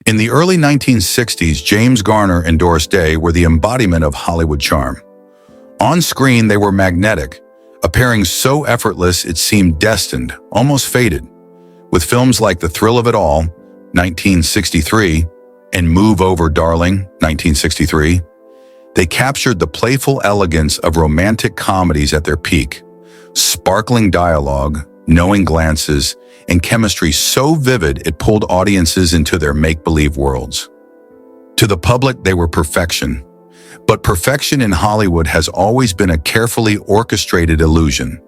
In the early 1960s, James Garner and Doris Day were the embodiment of Hollywood charm. On screen, they were magnetic, appearing so effortless it seemed destined, almost fated. With films like The Thrill of It All, 1963, and Move Over, Darling, 1963, they captured the playful elegance of romantic comedies at their peak. Sparkling dialogue, knowing glances, and chemistry so vivid it pulled audiences into their make-believe worlds. To the public, they were perfection. But perfection in Hollywood has always been a carefully orchestrated illusion.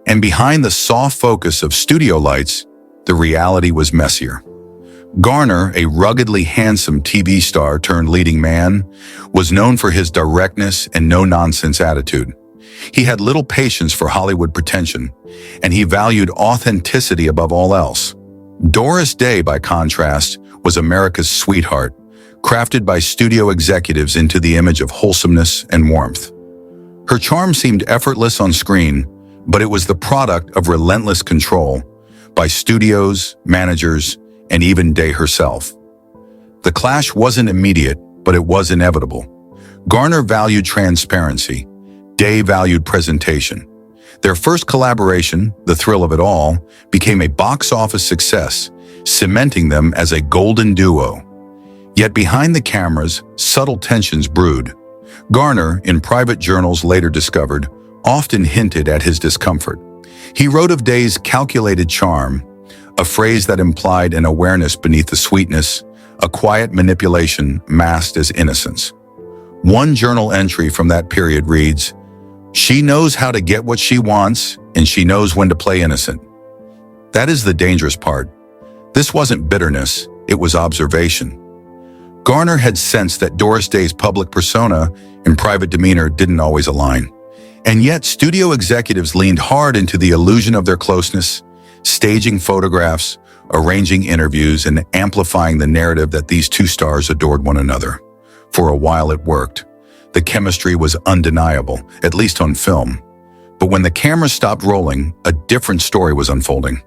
And behind the soft focus of studio lights, the reality was messier. Garner, a ruggedly handsome TV star turned leading man, was known for his directness and no-nonsense attitude. He had little patience for Hollywood pretension, and he valued authenticity above all else. Doris Day, by contrast, was America's sweetheart, crafted by studio executives into the image of wholesomeness and warmth. Her charm seemed effortless on screen, but it was the product of relentless control by studios, managers, and even Day herself. The clash wasn't immediate, but it was inevitable. Garner valued transparency. Day valued presentation. Their first collaboration, The Thrill of It All, became a box office success, cementing them as a golden duo. Yet behind the cameras, subtle tensions brewed. Garner, in private journals later discovered, often hinted at his discomfort. He wrote of Day's calculated charm, a phrase that implied an awareness beneath the sweetness, a quiet manipulation masked as innocence. One journal entry from that period reads, "She knows how to get what she wants, and she knows when to play innocent." That is the dangerous part. This wasn't bitterness, it was observation. Garner had sensed that Doris Day's public persona and private demeanor didn't always align. And yet, studio executives leaned hard into the illusion of their closeness, staging photographs, arranging interviews, and amplifying the narrative that these two stars adored one another. For a while it worked. The chemistry was undeniable, at least on film. But when the camera stopped rolling, a different story was unfolding.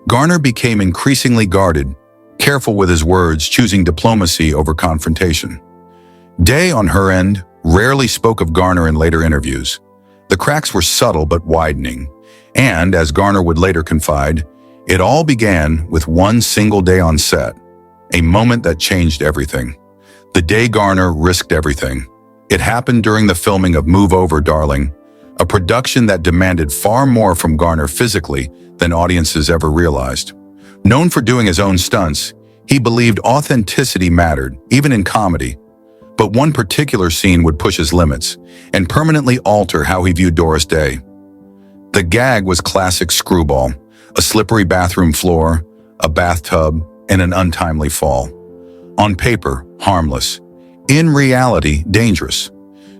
Garner became increasingly guarded, careful with his words, choosing diplomacy over confrontation. Day, on her end, rarely spoke of Garner in later interviews. The cracks were subtle but widening. And, as Garner would later confide, it all began with one single day on set, a moment that changed everything. The day Garner risked everything. It happened during the filming of Move Over, Darling, a production that demanded far more from Garner physically than audiences ever realized. Known for doing his own stunts, he believed authenticity mattered, even in comedy. But one particular scene would push his limits and permanently alter how he viewed Doris Day. The gag was classic screwball, a slippery bathroom floor, a bathtub, and an untimely fall. On paper, harmless. In reality, dangerous.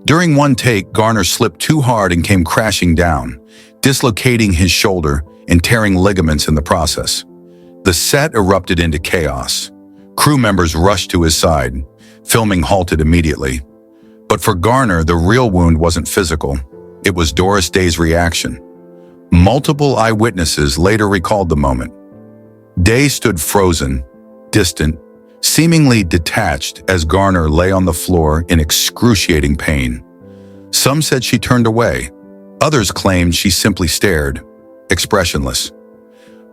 During one take, Garner slipped too hard and came crashing down, dislocating his shoulder and tearing ligaments in the process. The set erupted into chaos. Crew members rushed to his side. Filming halted immediately. But for Garner, the real wound wasn't physical. It was Doris Day's reaction. Multiple eyewitnesses later recalled the moment. Day stood frozen, distant, seemingly detached as Garner lay on the floor in excruciating pain. Some said she turned away. Others claimed she simply stared, expressionless.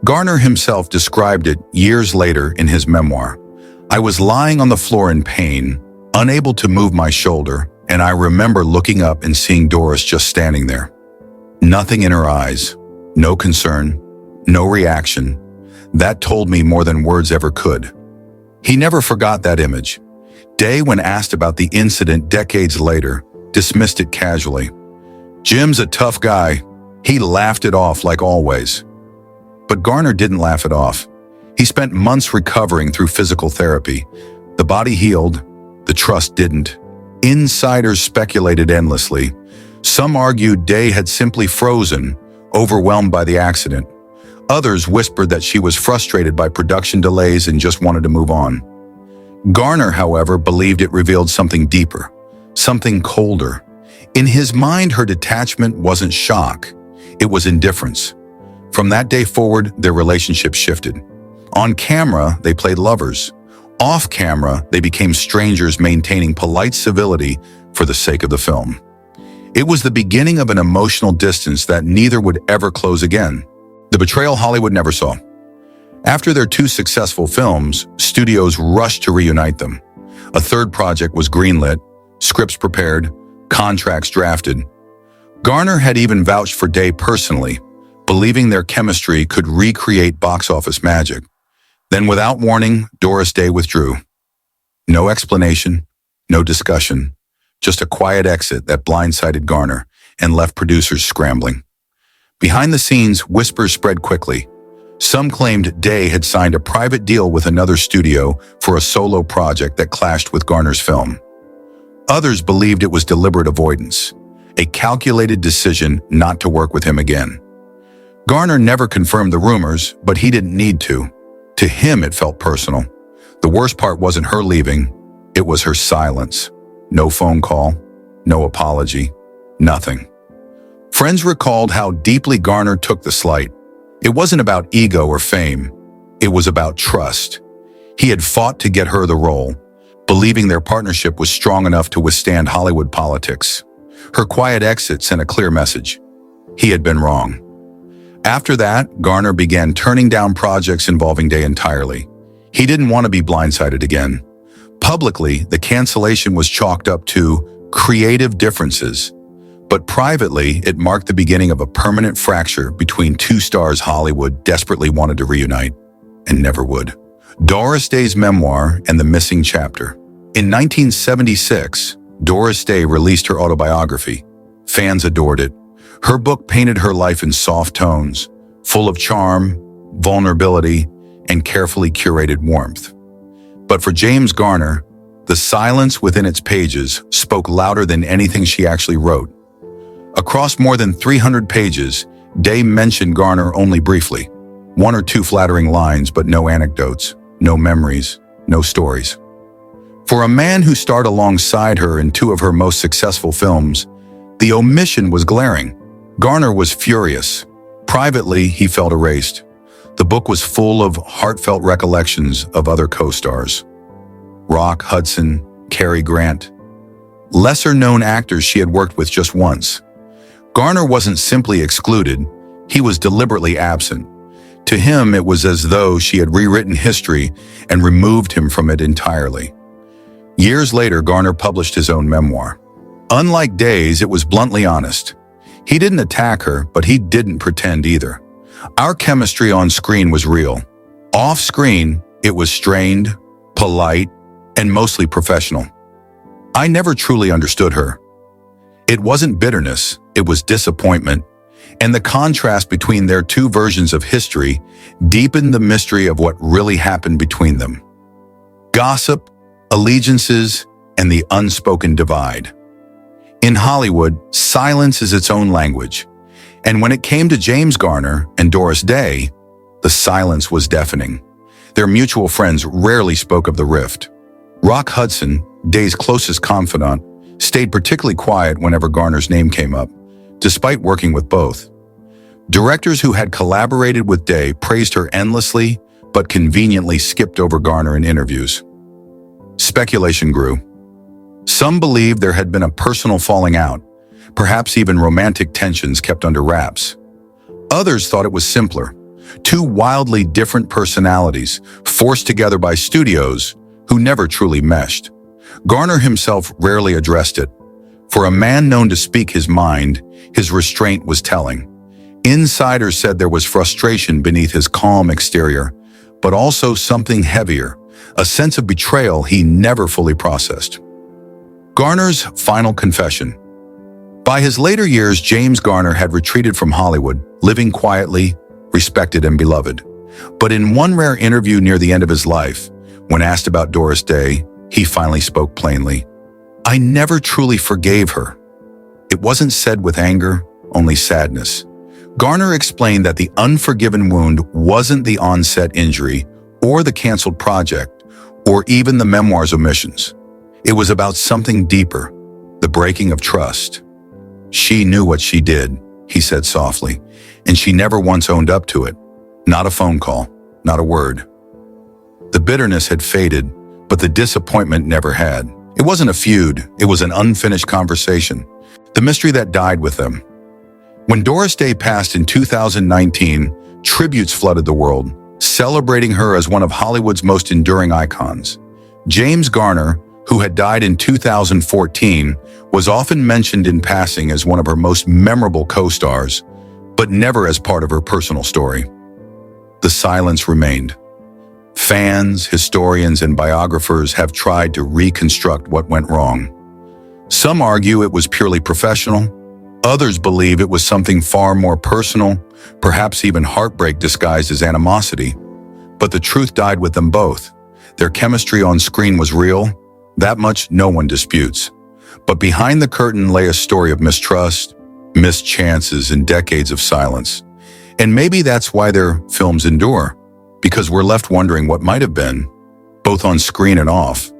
Garner himself described it years later in his memoir. "I was lying on the floor in pain, unable to move my shoulder, and I remember looking up and seeing Doris just standing there. Nothing in her eyes, no concern, no reaction. That told me more than words ever could." He never forgot that image. Day, when asked about the incident decades later, dismissed it casually. "Jim's a tough guy. He laughed it off like always." But Garner didn't laugh it off. He spent months recovering through physical therapy. The body healed, the trust didn't. Insiders speculated endlessly. Some argued Day had simply frozen, overwhelmed by the accident. Others whispered that she was frustrated by production delays and just wanted to move on. Garner, however, believed it revealed something deeper, something colder. In his mind, her detachment wasn't shock. It was indifference. From that day forward, their relationship shifted. On camera, they played lovers. Off camera, they became strangers maintaining polite civility for the sake of the film. It was the beginning of an emotional distance that neither would ever close again. The betrayal Hollywood never saw. After their two successful films, studios rushed to reunite them. A third project was greenlit, scripts prepared, contracts drafted. Garner had even vouched for Day personally, believing their chemistry could recreate box office magic. Then, without warning, Doris Day withdrew. No explanation, no discussion, just a quiet exit that blindsided Garner and left producers scrambling. Behind the scenes, whispers spread quickly. Some claimed Day had signed a private deal with another studio for a solo project that clashed with Garner's film. Others believed it was deliberate avoidance, a calculated decision not to work with him again. Garner never confirmed the rumors, but he didn't need to. To him, it felt personal. The worst part wasn't her leaving, it was her silence. No phone call, no apology, nothing. Friends recalled how deeply Garner took the slight. It wasn't about ego or fame, it was about trust. He had fought to get her the role, believing their partnership was strong enough to withstand Hollywood politics. Her quiet exit sent a clear message. He had been wrong. After that, Garner began turning down projects involving Day entirely. He didn't want to be blindsided again. Publicly, the cancellation was chalked up to creative differences, but privately, it marked the beginning of a permanent fracture between two stars Hollywood desperately wanted to reunite, and never would. Doris Day's memoir and the missing chapter. In 1976, Doris Day released her autobiography. Fans adored it. Her book painted her life in soft tones, full of charm, vulnerability, and carefully curated warmth. But for James Garner, the silence within its pages spoke louder than anything she actually wrote. Across more than 300 pages, Day mentioned Garner only briefly. One or two flattering lines, but no anecdotes, no memories, no stories. For a man who starred alongside her in two of her most successful films, the omission was glaring. Garner was furious. Privately, he felt erased. The book was full of heartfelt recollections of other co-stars. Rock Hudson, Cary Grant. Lesser-known actors she had worked with just once. Garner wasn't simply excluded, he was deliberately absent. To him, it was as though she had rewritten history and removed him from it entirely. Years later, Garner published his own memoir. Unlike Day's, it was bluntly honest. He didn't attack her, but he didn't pretend either. Our chemistry on screen was real. Off screen, it was strained, polite, and mostly professional. I never truly understood her. It wasn't bitterness, it was disappointment, and the contrast between their two versions of history deepened the mystery of what really happened between them. Gossip, allegiances, and the unspoken divide. In Hollywood, silence is its own language, and when it came to James Garner and Doris Day, the silence was deafening. Their mutual friends rarely spoke of the rift. Rock Hudson, Day's closest confidant, stayed particularly quiet whenever Garner's name came up, despite working with both. Directors who had collaborated with Day praised her endlessly, but conveniently skipped over Garner in interviews. Speculation grew. Some believed there had been a personal falling out, perhaps even romantic tensions kept under wraps. Others thought it was simpler. Two wildly different personalities forced together by studios who never truly meshed. Garner himself rarely addressed it. For a man known to speak his mind, his restraint was telling. Insiders said there was frustration beneath his calm exterior, but also something heavier, a sense of betrayal he never fully processed. Garner's final confession. By his later years, James Garner had retreated from Hollywood, living quietly, respected and beloved. But in one rare interview near the end of his life, when asked about Doris Day, he finally spoke plainly. "I never truly forgave her." It wasn't said with anger, only sadness. Garner explained that the unforgiven wound wasn't the onset injury or the canceled project or even the memoir's omissions. It was about something deeper, the breaking of trust. "She knew what she did," he said softly, "and she never once owned up to it. Not a phone call, not a word." The bitterness had faded, but the disappointment never had. It wasn't a feud, it was an unfinished conversation. The mystery that died with them. When Doris Day passed in 2019, tributes flooded the world, celebrating her as one of Hollywood's most enduring icons. James Garner, who had died in 2014, was often mentioned in passing as one of her most memorable co-stars, but never as part of her personal story. The silence remained. Fans, historians, and biographers have tried to reconstruct what went wrong. Some argue it was purely professional. Others believe it was something far more personal, perhaps even heartbreak disguised as animosity. But the truth died with them both. Their chemistry on screen was real. That much no one disputes. But behind the curtain lay a story of mistrust, missed chances, and decades of silence. And maybe that's why their films endure, because we're left wondering what might have been, both on screen and off.